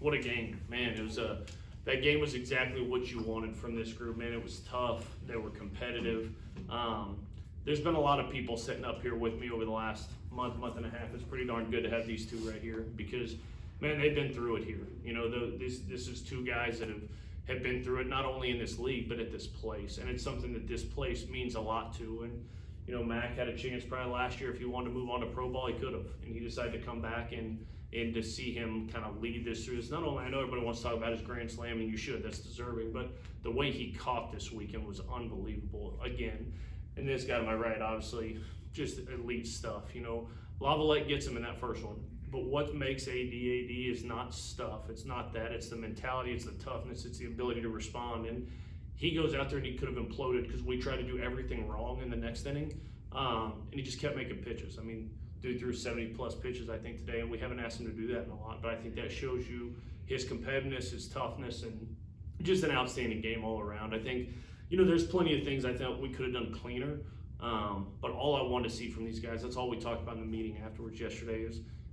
what a game, man. It was that game was exactly what you wanted from this group, man. It was tough. They were competitive. There's been a lot of people sitting up here with me over the last month and a half. It's pretty darn good to have these two right here because, man, they've been through it here. You know, this is two guys that have been through it, not only in this league, but at this place. And it's something that this place means a lot to. And, you know, Mac had a chance probably last year if he wanted to move on to pro ball, he could have. And he decided to come back and to see him kind of lead this through this. Not only, I know everybody wants to talk about his grand slam, and you should, that's deserving, but the way he caught this weekend was unbelievable again. And this guy to my right, obviously, just elite stuff. You know, Lavalette gets him in that first one. But what makes AD is not stuff. It's not that. It's the mentality. It's the toughness. It's the ability to respond. And he goes out there and he could have imploded because we tried to do everything wrong in the next inning. And he just kept making pitches. I mean, dude threw 70-plus pitches, I think, today, and we haven't asked him to do that in a lot. But I think that shows you his competitiveness, his toughness, and just an outstanding game all around. I think, you know, there's plenty of things I thought we could have done cleaner. But all I wanted to see from these guys, that's all we talked about in the meeting afterwards yesterday,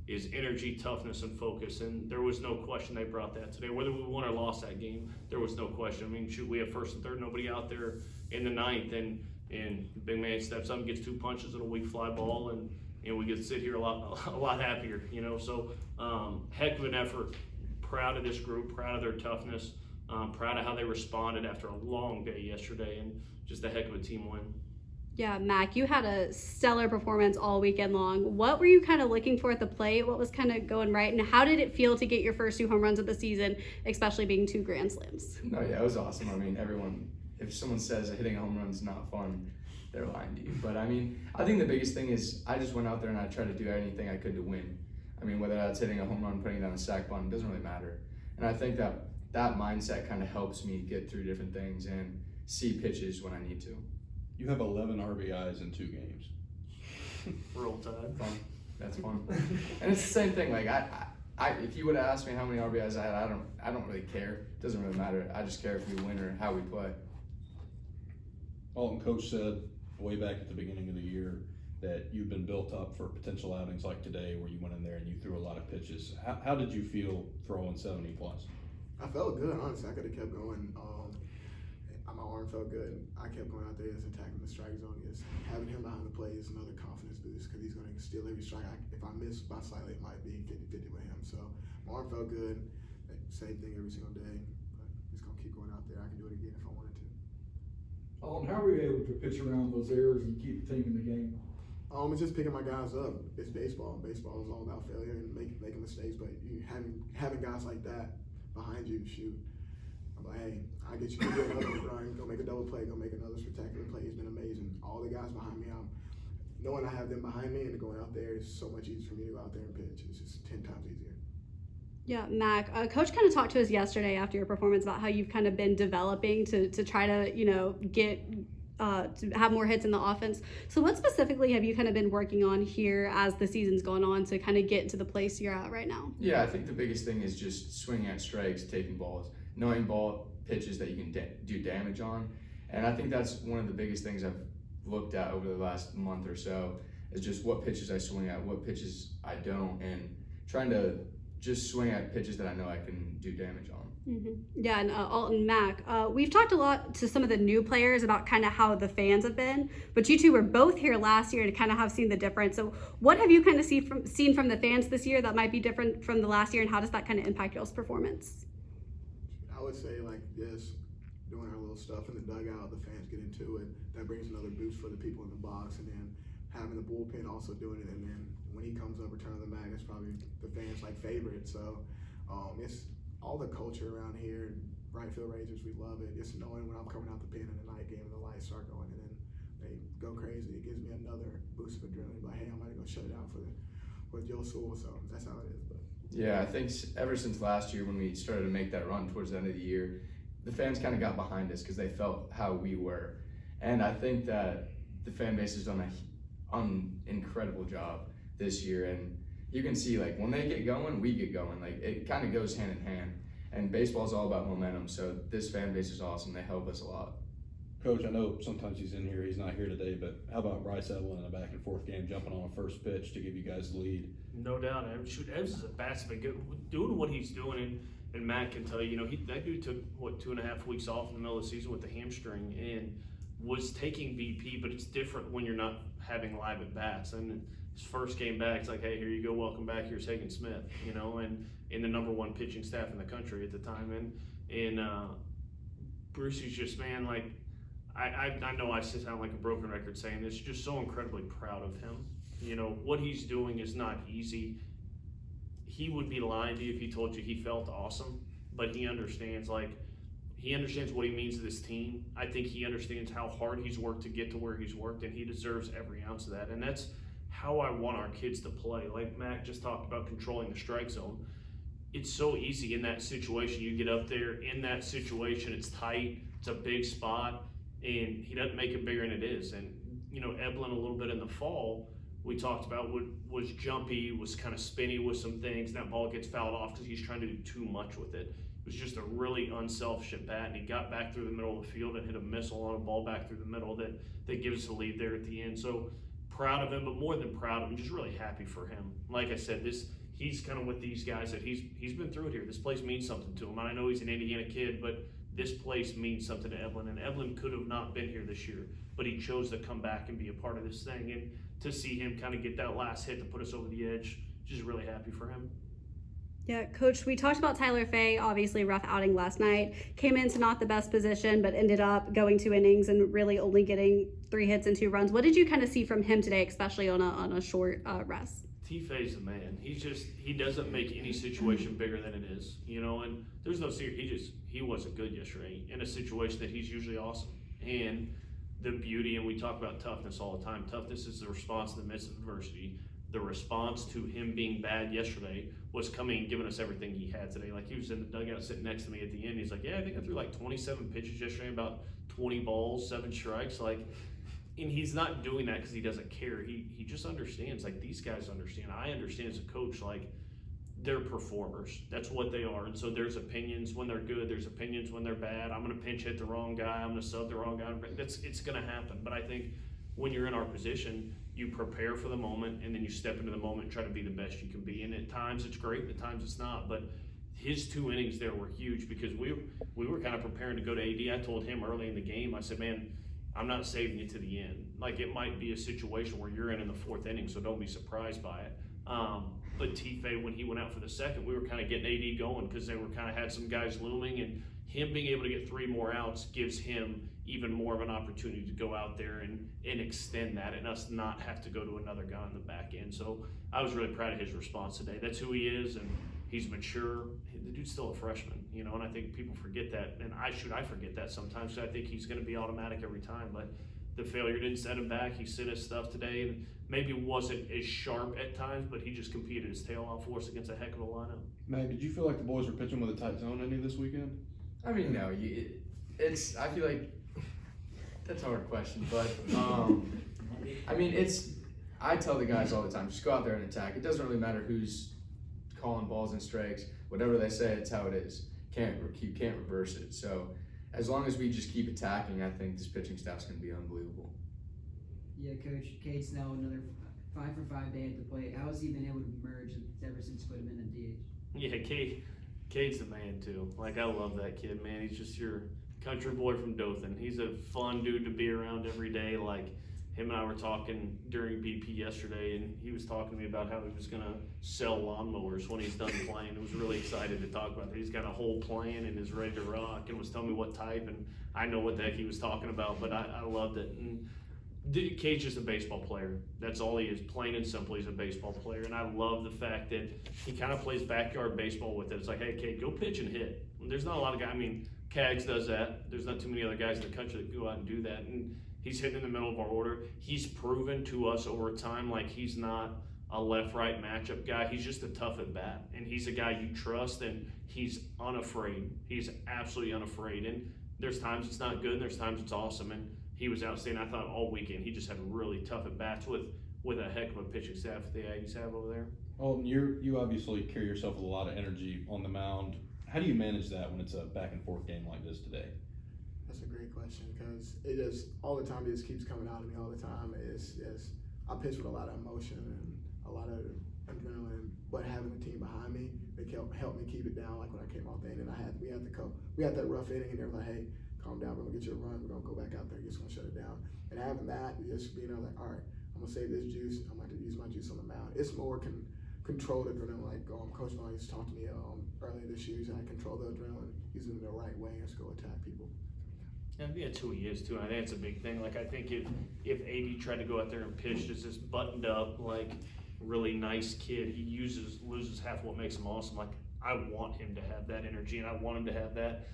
is energy, toughness, and focus. And there was no question they brought that today. Whether we won or lost that game, there was no question. I mean, shoot, we have first and third, nobody out there in the ninth, and big man steps up and gets 2 punches at a weak fly ball, and we get to sit here a lot happier, you know. So heck of an effort. Proud of this group, proud of their toughness, proud of how they responded after a long day yesterday, and just a heck of a team win. Yeah, Mac, you had a stellar performance all weekend long. What were you kind of looking for at the plate? What was kind of going right? And how did it feel to get your first 2 home runs of the season, especially being 2 grand slams? No, yeah, it was awesome. I mean, if someone says hitting a home run is not fun, they're lying to you. But I mean, I think the biggest thing is I just went out there and I tried to do anything I could to win. I mean, whether that's hitting a home run, putting down a sac bunt, it doesn't really matter. And I think that mindset kind of helps me get through different things and see pitches when I need to. You have 11 RBIs in 2 games. Roll Tide. Fun. That's fun. And it's the same thing. Like if you would have asked me how many RBIs I had, I don't really care. It doesn't really matter. I just care if we win or how we play. Alton, coach said way back at the beginning of the year that you've been built up for potential outings like today, where you went in there and you threw a lot of pitches. How did you feel throwing 70 plus? I felt good, honestly. I could have kept going. My arm felt good. I kept going out there, just attacking the strike zone. Just having him behind the plate is another confidence boost because he's going to steal every strike. If I miss by slightly, it might be 50-50 with him. So my arm felt good. Same thing every single day. But just going to keep going out there. I can do it again if I wanted to. Alton, how were you able to pitch around those errors and keep the team in the game? It's just picking my guys up. It's baseball. Baseball is all about failure and making mistakes. But you having guys like that behind you, shoot. I'm like, hey, I get you to do another run, go make a double play, go make another spectacular play. It's been amazing. All the guys behind me, knowing I have them behind me and going out there is so much easier for me to go out there and pitch. It's just 10 times easier. Yeah, Mac, Coach kind of talked to us yesterday after your performance about how you've kind of been developing to try to, you know, get to have more hits in the offense. So what specifically have you kind of been working on here as the season's gone on to kind of get to the place you're at right now? Yeah, I think the biggest thing is just swinging at strikes, taking balls, knowing ball pitches that you can do damage on. And I think that's one of the biggest things I've looked at over the last month or so is just what pitches I swing at, what pitches I don't, and trying to just swing at pitches that I know I can do damage on. Mm-hmm. Yeah, and Alton, Mac, we've talked a lot to some of the new players about kind of how the fans have been, but you two were both here last year to kind of have seen the difference. So what have you kind of seen from the fans this year that might be different from the last year, and how does that kind of impact y'all's performance? I would say like this, doing our little stuff in the dugout, the fans get into it. That brings another boost for the people in the box, and then having the bullpen also doing it, and then when he comes up returning the mag, it's probably the fans like favorite. So it's all the culture around here. Right field raisers, we love it. Just knowing when I'm coming out the pen in the night game and the lights start going, and then they go crazy. It gives me another boost of adrenaline. Like, hey, I'm gonna go shut it down for Joe Sewell. So that's how it is. But yeah, I think ever since last year when we started to make that run towards the end of the year, the fans kind of got behind us because they felt how we were. And I think that the fan base has done an incredible job this year. And you can see, like, when they get going, we get going. Like, it kind of goes hand in hand. And baseball is all about momentum. So this fan base is awesome. They help us a lot. Coach, I know sometimes he's in here, he's not here today, but how about Bryce Eblin in a back and forth game jumping on a first pitch to give you guys the lead? No doubt. I mean, shoot, Evans is a batsman. Doing what he's doing, and Matt can tell you, you know, that dude took, 2.5 weeks off in the middle of the season with the hamstring and was taking BP, but it's different when you're not having live at bats. And his first game back, it's like, hey, here you go, welcome back, here's Hagen Smith, you know, and in the #1 pitching staff in the country at the time. And Bruce is just, man, like, I know I sound like a broken record saying this, just so incredibly proud of him. You know, what he's doing is not easy. He would be lying to you if he told you he felt awesome, but he understands, what he means to this team. I think he understands how hard he's worked to get to where he's worked, and he deserves every ounce of that. And that's how I want our kids to play. Like Mac just talked about controlling the strike zone. It's so easy in that situation. You get up there in that situation, it's tight, it's a big spot, and he doesn't make it bigger than it is. And, you know, Eblin a little bit in the fall, we talked about was jumpy, was kind of spinny with some things, and that ball gets fouled off because he's trying to do too much with it. It was just a really unselfish at bat, and he got back through the middle of the field and hit a missile on a ball back through the middle that gives us the lead there at the end. So proud of him, but more than proud of him, just really happy for him. Like I said, he's kind of with these guys that he's been through it here. This place means something to him. And I know he's an Indiana kid, but this place means something to Eblin, and Eblin could have not been here this year, but he chose to come back and be a part of this thing. And to see him kind of get that last hit to put us over the edge, just really happy for him. Yeah, Coach, we talked about Tyler Fay, obviously rough outing last night. Came into not the best position, but ended up going 2 innings and really only getting 3 hits and 2 runs. What did you kind of see from him today, especially on a short rest? T-Fay's the man. He doesn't make any situation bigger than it is, you know, and there's no secret. He wasn't good yesterday in a situation that he's usually awesome. And the beauty, and we talk about toughness all the time. Toughness is the response in the midst of adversity. The response to him being bad yesterday was coming and giving us everything he had today. Like, he was in the dugout sitting next to me at the end. He's like, yeah, I think I threw like 27 pitches yesterday, about 20 balls, 7 strikes. Like, and he's not doing that because he doesn't care. He just understands. Like, these guys understand. I understand as a coach, like, they're performers. That's what they are. And so there's opinions when they're good. There's opinions when they're bad. I'm going to pinch hit the wrong guy. I'm going to sub the wrong guy. It's going to happen. But I think when you're in our position, you prepare for the moment, and then you step into the moment and try to be the best you can be. And at times it's great, and at times it's not. But his 2 innings there were huge because we were kind of preparing to go to AD. I told him early in the game, I said, man, I'm not saving you to the end. Like, it might be a situation where you're in the 4th inning, so don't be surprised by it. But T-Fay, when he went out for the second, we were kind of getting AD going because they were kind of had some guys looming, and him being able to get 3 more outs gives him even more of an opportunity to go out there and extend that, and us not have to go to another guy on the back end. So I was really proud of his response today. That's who he is, and he's mature. The dude's still a freshman, you know, and I think people forget that, and I forget that sometimes. I think he's going to be automatic every time, but the failure didn't set him back. He sent his stuff today, and maybe wasn't as sharp at times, but he just competed his tail off for us against a heck of a lineup. Mac, did you feel like the boys were pitching with a tight zone any this weekend? I mean, no, I feel like that's a hard question, but I mean, I tell the guys all the time, just go out there and attack. It doesn't really matter who's calling balls and strikes. Whatever they say, it's how it is. You can't reverse it. So as long as we just keep attacking, I think this pitching staff's going to be unbelievable. Yeah, Coach, Cade Snell, another 5 for 5 day at the plate. How has he been able to emerge ever since put him in the DH? Yeah, Cade's the man too. Like, I love that kid, man. He's just your country boy from Dothan. He's a fun dude to be around every day. Like, him and I were talking during BP yesterday, and he was talking to me about how he was gonna sell lawnmowers when he's done playing. He was really excited to talk about that. He's got a whole plan and is ready to rock, and was telling me what type, and I know what the heck he was talking about, but I loved it. And Cade's just a baseball player. That's all he is, plain and simple. He's a baseball player, and I love the fact that he kind of plays backyard baseball with it. It's like, hey, Cade, go pitch and hit. And there's not a lot of guys. I mean, Cags does that. There's not too many other guys in the country that go out and do that. And he's hitting in the middle of our order. He's proven to us over time, like, he's not a left-right matchup guy. He's just a tough at bat, and he's a guy you trust, and he's unafraid. He's absolutely unafraid. And there's times it's not good, and there's times it's awesome. And he was outstanding. I thought all weekend he just had really tough at bats with a heck of a pitching staff the Aggies have over there. Alton, you obviously carry yourself with a lot of energy on the mound. How do you manage that when it's a back and forth game like this today? That's a great question because it just all the time. It just keeps coming out of me all the time. I pitch with a lot of emotion and a lot of adrenaline, but having a team behind me, they helped me keep it down. Like when I came off the inning, we had that rough inning, and they were like, "Hey, calm down. We're gonna get you a run. We're gonna go back out there. You're just gonna shut it down." And having that, just being like, "All right, I'm gonna save this juice. I'm gonna use my juice on the mound." It's more controlled adrenaline. Like Coach Vaughn used to talk to me earlier this year. He said, "I control the adrenaline, use it in the right way, and just go attack people." And that's who he is too. And I think it's a big thing. Like I think if AD tried to go out there and pitch as this buttoned up, like really nice kid, he loses half of what makes him awesome. Like I want him to have that energy, and I want him to have that.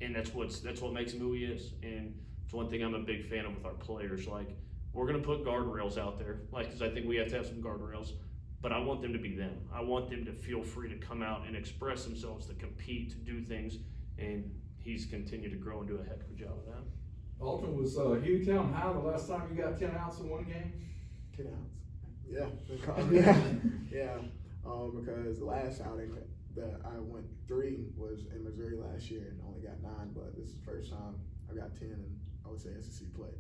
And that's what makes him who he is. And it's one thing I'm a big fan of with our players. Like we're gonna put guardrails out there, like because I think we have to have some guardrails. But I want them to be them. I want them to feel free to come out and express themselves, to compete, to do things, and he's continued to grow and do a heck of a job of that. Alton was Hughtown High the last time you got 10 outs in one game? 10 outs. Yeah. Yeah. Because the last outing that I went 3 was in Missouri last year and only got 9, but this is the first time I got 10 in, I would say, SEC play.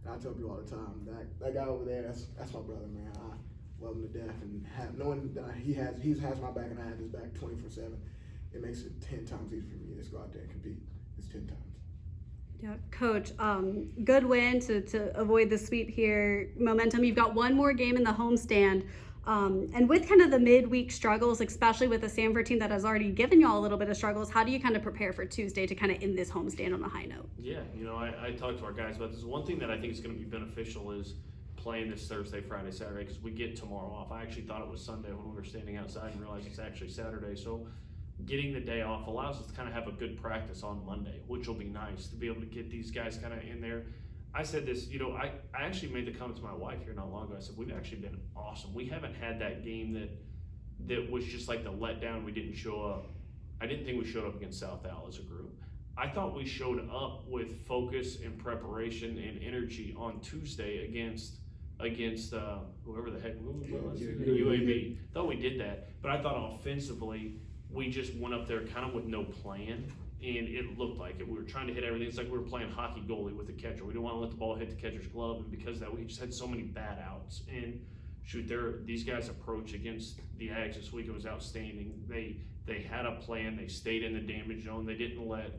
And I tell people all the time, that guy over there, that's my brother, man. I love him to death, and knowing that he has my back and I have his back 24/7, it makes it 10 times easier for me to just go out there and compete. It's 10 times. Yeah, Coach, good win to avoid the sweep here. Momentum, you've got one more game in the homestand. And with kind of the midweek struggles, especially with the Sanford team that has already given y'all a little bit of struggles, how do you kind of prepare for Tuesday to kind of end this homestand on a high note? Yeah, I talked to our guys about this. One thing that I think is going to be beneficial is playing this Thursday, Friday, Saturday, because we get tomorrow off. I actually thought it was Sunday when we were standing outside and realized it's actually Saturday. So getting the day off allows us to kind of have a good practice on Monday, which will be nice to be able to get these guys kind of in there. I said this, I actually made the comment to my wife here not long ago. I said, we've actually been awesome. We haven't had that game that was just like the letdown. We didn't show up. I didn't think we showed up against South Al as a group. I thought we showed up with focus and preparation and energy on Tuesday against whoever the heck it was, UAB. Thought we did that, but I thought offensively we just went up there kind of with no plan, and it looked like it. We were trying to hit everything. It's like we were playing hockey goalie with the catcher. We didn't want to let the ball hit the catcher's glove, and because of that, we just had so many bad outs. And shoot, these guys' approach against the Ags this week was outstanding. They had a plan. They stayed in the damage zone. They didn't let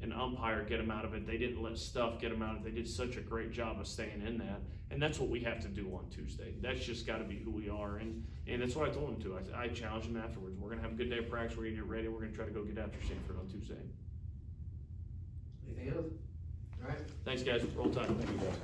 an umpire get them out of it. They didn't let stuff get them out of it. They did such a great job of staying in that. And that's what we have to do on Tuesday. That's just got to be who we are. And that's what I told them to. I challenged them afterwards. We're going to have a good day of practice. We're going to get ready. We're going to try to go get after Sanford on Tuesday. Anything else? All right. Thanks, guys. Roll time. Thank you, guys.